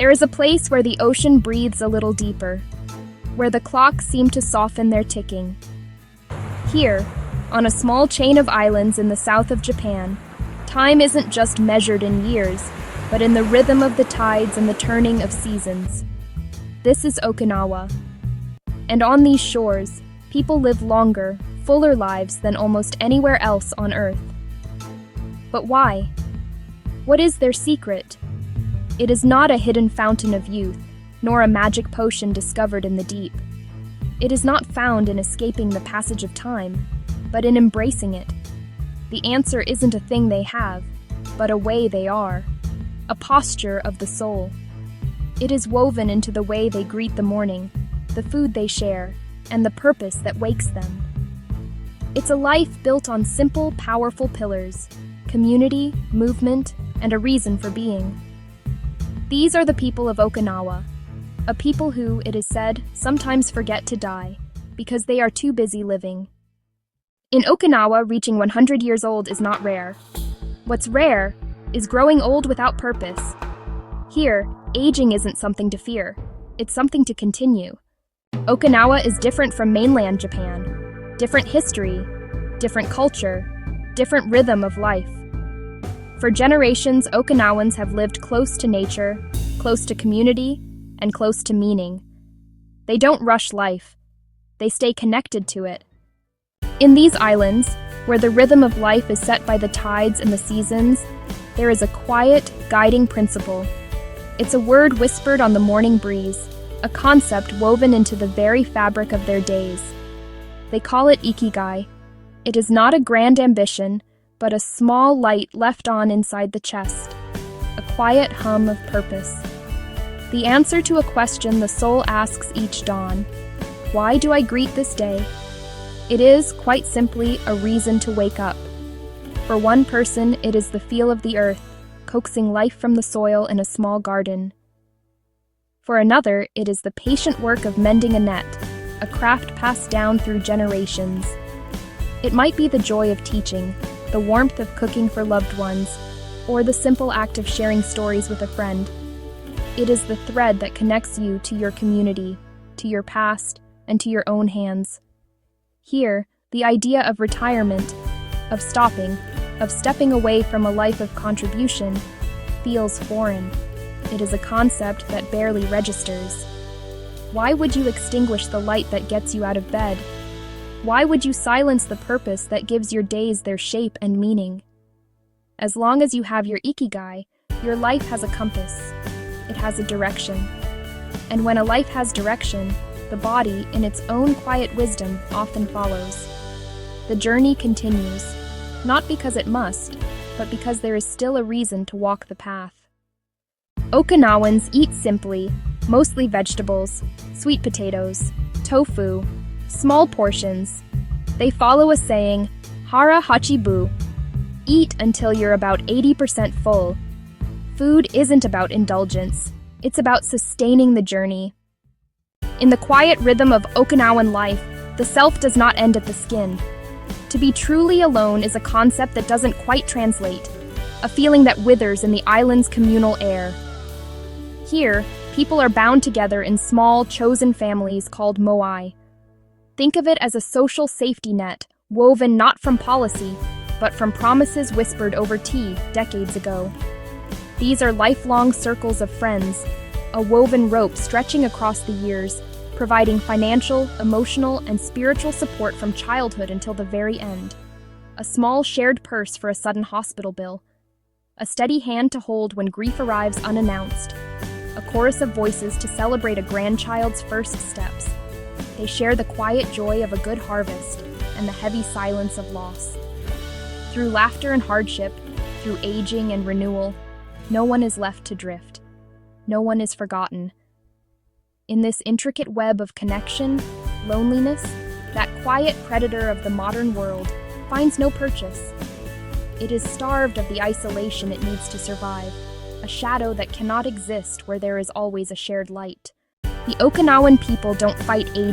There is a place where the ocean breathes a little deeper, where the clocks seem to soften their ticking. Here, on a small chain of islands in the south of Japan, time isn't just measured in years, but in the rhythm of the tides and the turning of seasons. This is Okinawa. And on these shores, people live longer, fuller lives than almost anywhere else on Earth. But why? What is their secret? It is not a hidden fountain of youth, nor a magic potion discovered in the deep. It is not found in escaping the passage of time, but in embracing it. The answer isn't a thing they have, but a way they are, a posture of the soul. It is woven into the way they greet the morning, the food they share, and the purpose that wakes them. It's a life built on simple, powerful pillars: community, movement, and a reason for being. These are the people of Okinawa, a people who, it is said, sometimes forget to die because they are too busy living. In Okinawa, reaching 100 years old is not rare. What's rare is growing old without purpose. Here, aging isn't something to fear, it's something to continue. Okinawa is different from mainland Japan. Different history, different culture, different rhythm of life. For generations, Okinawans have lived close to nature, close to community, and close to meaning. They don't rush life. They stay connected to it. In these islands, where the rhythm of life is set by the tides and the seasons, there is a quiet, guiding principle. It's a word whispered on the morning breeze, a concept woven into the very fabric of their days. They call it ikigai. It is not a grand ambition, but a small light left on inside the chest, a quiet hum of purpose. The answer to a question the soul asks each dawn: why do I greet this day? It is, quite simply, a reason to wake up. For one person, it is the feel of the earth, coaxing life from the soil in a small garden. For another, it is the patient work of mending a net, a craft passed down through generations. It might be the joy of teaching, the warmth of cooking for loved ones, or the simple act of sharing stories with a friend. It is the thread that connects you to your community, to your past, and to your own hands. Here, the idea of retirement, of stopping, of stepping away from a life of contribution, feels foreign. It is a concept that barely registers. Why would you extinguish the light that gets you out of bed? Why would you silence the purpose that gives your days their shape and meaning? As long as you have your ikigai, your life has a compass. It has a direction. And when a life has direction, the body, in its own quiet wisdom, often follows. The journey continues, not because it must, but because there is still a reason to walk the path. Okinawans eat simply, mostly vegetables, sweet potatoes, tofu, small portions. They follow a saying, hara hachibu, eat until you're about 80% full. Food isn't about indulgence, it's about sustaining the journey. In the quiet rhythm of Okinawan life, the self does not end at the skin. To be truly alone is a concept that doesn't quite translate, a feeling that withers in the island's communal air. Here, people are bound together in small, chosen families called moai. Think of it as a social safety net, woven not from policy, but from promises whispered over tea decades ago. These are lifelong circles of friends, a woven rope stretching across the years, providing financial, emotional, and spiritual support from childhood until the very end. A small shared purse for a sudden hospital bill. A steady hand to hold when grief arrives unannounced. A chorus of voices to celebrate a grandchild's first steps. They share the quiet joy of a good harvest and the heavy silence of loss. Through laughter and hardship, through aging and renewal, no one is left to drift. No one is forgotten. In this intricate web of connection, loneliness, that quiet predator of the modern world finds no purchase. It is starved of the isolation it needs to survive, a shadow that cannot exist where there is always a shared light. The Okinawan people don't fight age